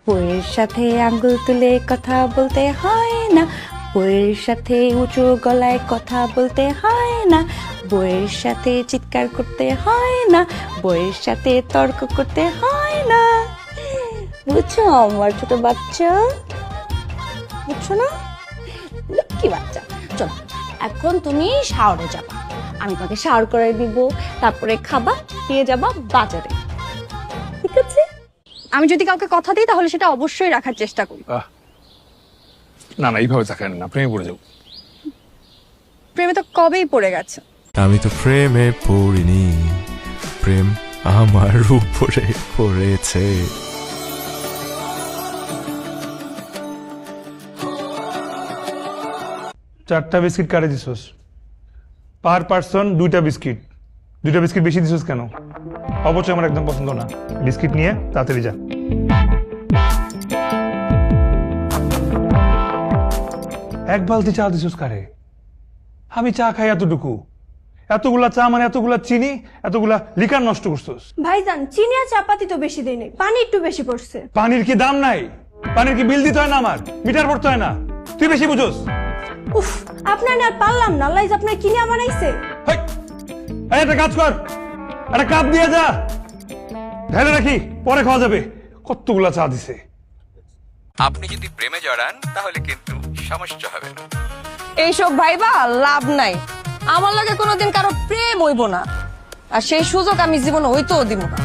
বইয়ের সাথে আঙ্গুল তুলে কথা বলতে হয় না, বইয়ের সাথে উঁচু গলায় কথা বলতে হয় না, বইয়ের সাথে চিৎকার করতে হয় না, বইয়ের সাথে তর্ক করতে হয় না। বুঝছো আমার ছোট বাচ্চা? বুঝছো না? লক্ষ্মী বাচ্চা। চলো এখন তুমি শাওয়ারে যাবা, আমি তোমাকে শাওয়ার করে দিব, তারপরে খাবা, দিয়ে যাবা বাজারে। ঠিক আছে? আমি যদি কাউকে কথা দিই তাহলে সেটা অবশ্যই রাখার চেষ্টা করি। না না, এইভাবে তাকান না, প্রেমে পড়ে যাবো। প্রেমে তো কবেই পড়ে গেছে। আমি তো প্রেমে পড়িনি, প্রেম আমার উপরে পড়েছে। চারটা বিস্কিট কাটে দিছোস, পার পার্সন দুইটা বিস্কিট বেশি দিছোস কেন? অবশ্যই আমার একদম পছন্দ না। বিস্কিট নিয়ে তাড়াতাড়ি যা। এক বালতি চা দিছোস কারে? আমি চা খাই এতটুকু, এতগুলা চা মানে এতগুলা চিনি, এতগুলা লিকার নষ্ট করছোস। ভাইজান চিনি আর চাপাতি তো বেশি দেই নাই, পানি একটু বেশি পড়ছে। পানির কি দাম নাই? পানির কি বিল দিতে হয় না? আমার মিটার ভরতে হয় না? তুই বেশি বুঝোস। উফ, আপনার আর পারলাম না, লাইজ আপনার কিনে বানাইছে। হেই, এই একটা কাজ কর, একটা কাপ দিয়ে যা, ঢেলে রাখি, পরে খাওয়া যাবে। কতগুলা চা দিছে। আপনি যদি প্রেমে জড়ান তাহলে কিন্তু সমস্যা হবে না। এইসব ভাইবা লাভ নাই, আমার লাগে কোনোদিন কারো প্রেম হইব না, আর সেই সুযোগ আমি জীবনে হইতেও দিব না।